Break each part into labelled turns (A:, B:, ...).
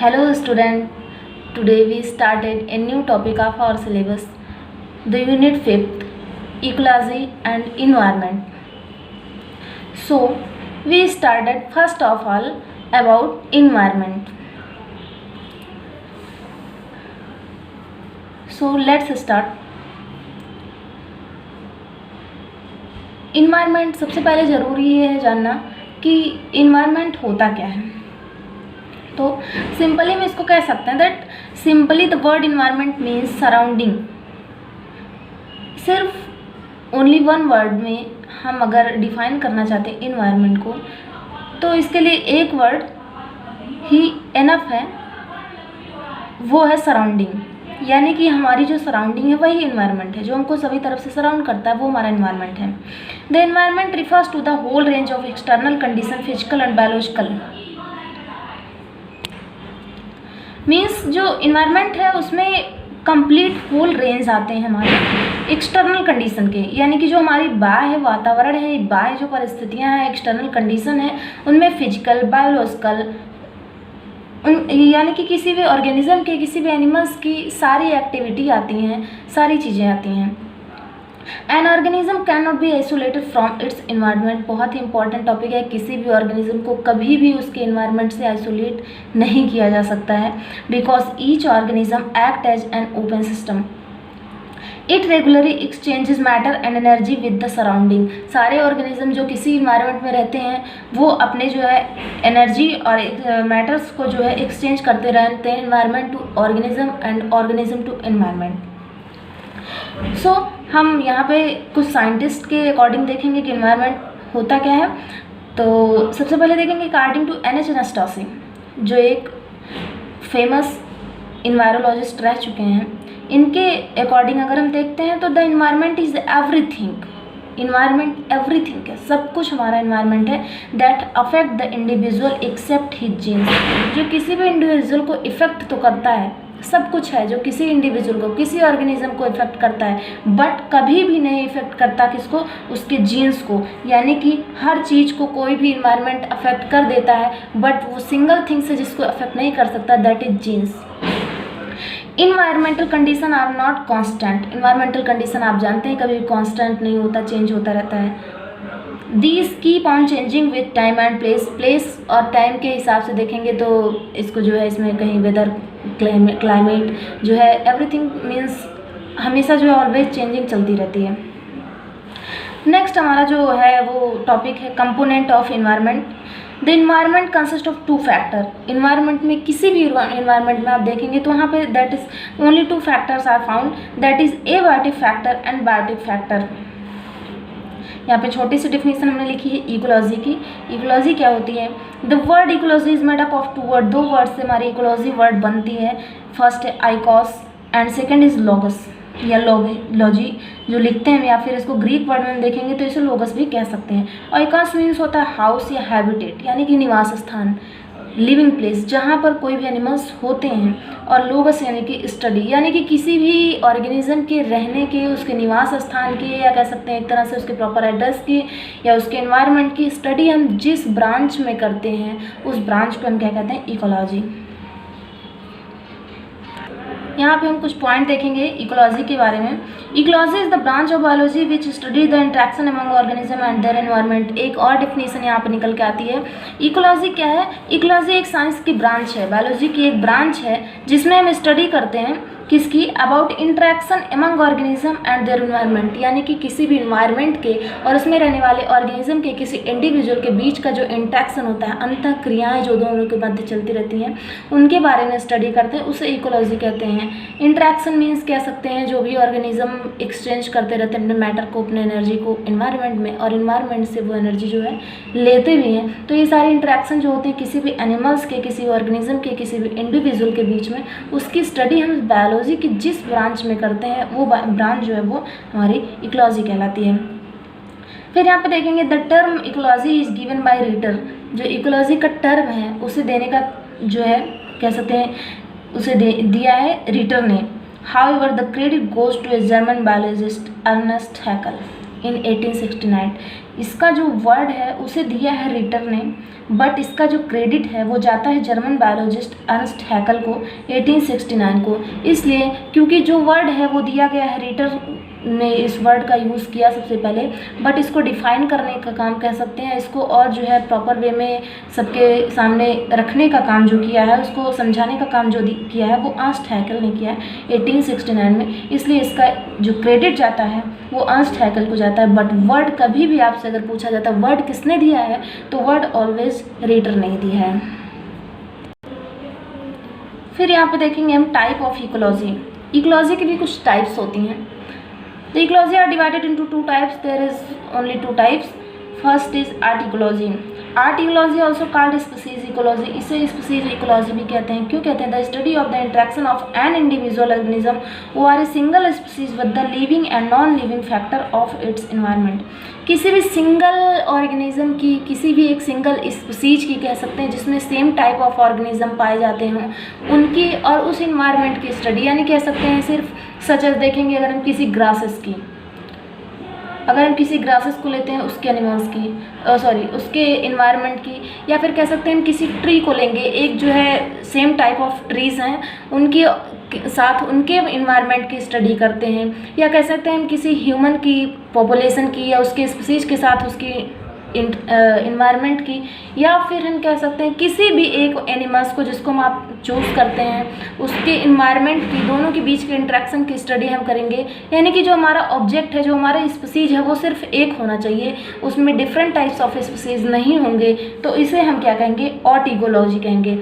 A: Hello student, today we started a new topic of our syllabus, the unit 5th, ecology and environment. So we started first of all about environment. So let's start. Environment सबसे पहले ज़रूरी है जानना कि environment होता क्या है। तो सिंपली हम इसको कह सकते हैं that simply the word environment means surrounding. सिर्फ ओनली वन वर्ड में हम अगर डिफाइन करना चाहते हैं इन्वायरमेंट को तो इसके लिए एक वर्ड ही इनफ है, वो है सराउंडिंग। यानी कि हमारी जो सराउंडिंग है वही इन्वायरमेंट है, जो हमको सभी तरफ से सराउंड करता है वो हमारा इन्वायरमेंट है। The environment refers to the whole range of external condition physical and biological. Means जो इन्वायरमेंट है उसमें कंप्लीट होल रेंज आते हैं हमारे एक्सटर्नल कंडीशन के, यानी कि जो हमारी बाह्य वातावरण है, बाह्य जो परिस्थितियां हैं, एक्सटर्नल कंडीशन है, उनमें फिजिकल, बायोलॉजिकल, यानी कि किसी भी ऑर्गेनिज्म के, किसी भी एनिमल्स की सारी एक्टिविटी आती हैं, सारी चीज़ें आती हैं। An organism can not be isolated from its environment. बहुत ही इंपॉर्टेंट टॉपिक है, किसी भी ऑर्गेनिज्म को कभी भी उसके इन्वायरमेंट से आइसोलेट नहीं किया जा सकता है, because each organism act as an open system. It regularly exchanges matter and energy with the surrounding. सारे ऑर्गेनिज्म जो किसी इन्वायरमेंट में रहते हैं वो अपने जो है एनर्जी और मैटर्स को जो है एक्सचेंज करते रहते हैं, environment to organism and organism to environment. So हम यहाँ पे कुछ साइंटिस्ट के अकॉर्डिंग देखेंगे कि इन्वायरमेंट होता क्या है। तो सबसे पहले देखेंगे अकॉर्डिंग टू NH अनास्टॉसी, जो एक फेमस इन्वायरोलॉजिस्ट रह चुके हैं। इनके अकॉर्डिंग अगर हम देखते हैं तो the environment is everything. Environment everything है, सब कुछ हमारा इन्वायरमेंट है। That affect the individual except his genes. जो किसी भी इंडिविजुअल को इफेक्ट तो करता है, सब कुछ है जो किसी इंडिविजुअल को, किसी ऑर्गेनिज्म को इफेक्ट करता है, बट कभी भी नहीं इफेक्ट करता किसको, उसके जीन्स को। यानी कि हर चीज़ को कोई भी इन्वायरमेंट अफेक्ट कर देता है, बट वो सिंगल थिंग से जिसको अफेक्ट नहीं कर सकता, that is genes. Environmental condition are not constant. Environmental condition आप जानते हैं कभी भी कांस्टेंट नहीं होता, चेंज होता रहता है। These keep on changing with time and place. Place और टाइम के हिसाब से देखेंगे तो इसको जो है इसमें कहीं वेदर, क्लाइमेट जो है, एवरीथिंग मीन्स हमेशा जो है ऑलवेज चेंजिंग चलती रहती है। नेक्स्ट हमारा जो है वो टॉपिक है component of environment. The environment consist of two factor. Environment में किसी भी इन्वायरमेंट में आप देखेंगे तो वहाँ पे that is only two factors are found, that is abiotic factor and biotic factor. यहाँ पे छोटी सी डिफिनेशन हमने लिखी है इकोलॉजी की। इकोलॉजी क्या होती है? The word ecology is made up of two word. दो वर्ड से हमारी इकोलॉजी वर्ड बनती है। फर्स्ट है oikos and second is logos या लॉजी जो लिखते हैं, या फिर इसको ग्रीक वर्ड में हम देखेंगे तो इसे लोगस भी कह सकते हैं। आइकॉस मीन्स होता है हाउस या हैबिटेट, यानी कि निवास स्थान, लिविंग प्लेस, जहाँ पर कोई भी एनिमल्स होते हैं। और लोगस यानी कि स्टडी, यानी कि किसी भी ऑर्गेनिज्म के रहने के, उसके निवास स्थान के, या कह सकते हैं एक तरह से उसके प्रॉपर एड्रेस की या उसके एनवायरनमेंट की स्टडी हम जिस ब्रांच में करते हैं उस ब्रांच को हम क्या कहते हैं? इकोलॉजी। यहाँ पे हम कुछ पॉइंट देखेंगे इकोलॉजी के बारे में। Ecology is the branch of biology which study the interaction among organism and their environment. एक और डिफिनेशन यहाँ पे निकल के आती है। इकोलॉजी क्या है? इकोलॉजी एक साइंस की ब्रांच है, बायोलॉजी की एक ब्रांच है जिसमें हम स्टडी करते हैं किसकी? About interaction among organism and their environment, यानी कि किसी भी इन्वायरमेंट के और उसमें रहने वाले ऑर्गेनिज्म के, किसी इंडिविजुअल के बीच का जो इंट्रैक्शन होता है, अंतः क्रियाएँ जो दोनों के मध्य चलती रहती हैं, उनके बारे में स्टडी करते हैं, उसे इकोलॉजी कहते हैं। इंट्रैक्शन मीन्स कह सकते हैं जो भी ऑर्गेनिज्म एक्सचेंज करते रहते हैं अपने मैटर को, अपने एनर्जी को इन्वायरमेंट में, और इन्वायरमेंट से वो एनर्जी जो है लेते भी हैं। तो ये सारे इंट्रैक्शन जो होते हैं किसी भी एनिमल्स के, किसी ऑर्गेनिज्म के, किसी भी इंडिविजुअल के बीच में, उसकी स्टडी हम बायोलॉजी की जिस ब्रांच में करते हैं वो ब्रांच जो है वो हमारी इकोलॉजी कहलाती है। फिर यहाँ पे देखेंगे the term ecology is given by रीटर। जो इकोलॉजी का टर्म है उसे देने का जो है कह सकते हैं उसे दिया है रीटर ने। However the credit goes to a German biologist Ernst Haeckel. in 1869। इसका जो वर्ड है उसे दिया है रिटर ने, बट इसका जो क्रेडिट है वो जाता है जर्मन बायोलॉजिस्ट अर्नस्ट हैकल को 1869 को। इसलिए क्योंकि जो वर्ड है वो दिया गया है, रिटर ने इस वर्ड का यूज़ किया सबसे पहले, बट इसको डिफ़ाइन करने का काम कह सकते हैं, इसको और जो है प्रॉपर वे में सबके सामने रखने का काम जो किया है, उसको समझाने का काम जो किया है वो अर्नस्ट हैकल ने किया है 1869 में। इसलिए इसका जो क्रेडिट जाता है वो अर्नस्ट हैकल को जाता है। बट वर्ड कभी भी आपसे अगर पूछा जाता है वर्ड किसने दिया है, तो वर्ड ऑलवेज रिटर ने दिया है। फिर यहाँ पे देखेंगे हम टाइप ऑफ इकोलॉजी। इकोलॉजी की भी कुछ टाइप्स होती हैं। The ecology are divided into two types. There is only two types. First is art ecology. Art ecology also called species ecology. इसे species ecology भी कहते हैं। क्यों कहते हैं? The study of the interaction of an individual organism who are a single species with the living and non-living factor of its environment. किसी भी single organism की, किसी भी एक सिंगल स्पीसीज की कह सकते हैं जिसमें सेम टाइप ऑफ ऑर्गेनिज्म पाए जाते हों, उनकी और उस इन्वायरमेंट की स्टडी, यानी कह सकते हैं सिर्फ सच एज देखेंगे अगर हम किसी ग्रासेस की, अगर हम किसी ग्रासेस को लेते हैं उसके एनिमल्स की उसके इन्वायरमेंट की, या फिर कह सकते हैं हम किसी ट्री को लेंगे, एक जो है सेम टाइप ऑफ ट्रीज़ हैं उनकी साथ उनके इन्वायरमेंट की स्टडी करते हैं, या कह सकते हैं हम किसी ह्यूमन की पॉपुलेशन की या उसके स्पीसीज के साथ उसकी इन्वायरमेंट की, या फिर हम कह सकते हैं किसी भी एक एनिमल्स को जिसको हम आप चूज़ करते हैं उसके इन्वायरमेंट की, दोनों के बीच के इंट्रैक्शन की स्टडी हम करेंगे। यानी कि जो हमारा ऑब्जेक्ट है, जो हमारा स्पीसीज है वो सिर्फ एक होना चाहिए, उसमें डिफरेंट टाइप्स ऑफ स्पीसीज नहीं होंगे, तो इसे हम क्या कहेंगे? ऑटिगोलॉजी कहेंगे।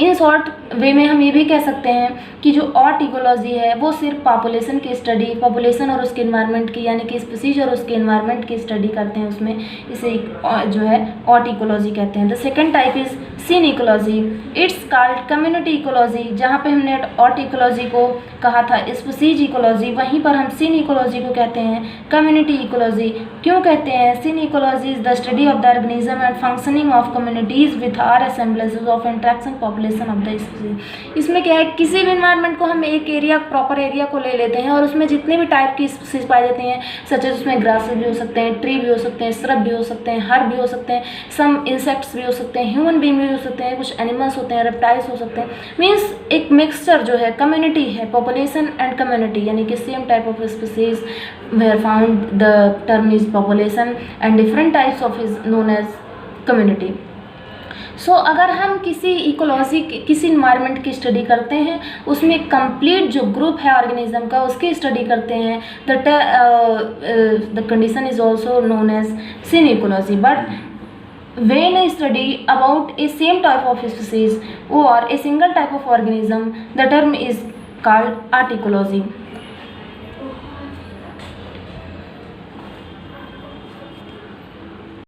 A: इन शॉर्ट वे में हम ये भी कह सकते हैं कि जो ऑटिगोलॉजी है वो सिर्फ पॉपुलेशन की स्टडी, पॉपुलेशन और उसके इन्वायरमेंट की, यानी कि स्पीसीज और उसके इन्वायरमेंट की स्टडी करते हैं, उसमें इसे जो है ऑटिगोलॉजी कहते हैं। The second type is seen ecology. It's called community ecology. जहाँ पे हमने ऑटिगोलॉजी को कहा था स्पीसीज इकोलॉजी, वहीं पर हम सीन इकोलॉजी को कहते हैं कम्युनिटी इकोलॉजी। क्यों कहते हैं? Synecology is the study of the organism and functioning of communities with are assemblages of interaction population of the species. इसमें क्या है, किसी भी इन्वायरमेंट को हम एक एरिया, प्रॉपर एरिया को ले लेते हैं और उसमें जितने भी टाइप की स्पीसीज पाई जाती हैं, सच एज उसमें ग्रासेस भी हो सकते हैं, ट्री भी हो सकते हैं, श्रब भी हो सकते हैं, हर्ब भी हो सकते हैं, सम इंसेक्ट्स भी हो सकते हैं, ह्यूमन बीइंग भी हो सकते हैं, कुछ एनिमल्स होते हैं, रेप्टाइल्स हो सकते हैं। मीन्स एक मिक्सचर जो है, कम्युनिटी है, पॉपुलेशन एंड कम्युनिटी, यानी कि same type of species were found, the term is population and different types of is known as community. So अगर हम किसी इकोलॉजी, किसी इन्वायरमेंट की स्टडी करते हैं, उसमें कंप्लीट जो ग्रुप है ऑर्गेनिज्म का उसकी स्टडी करते हैं, the condition is also known as synecology. But when a study about a same type of species or a single type of organism, the term is called art ecology.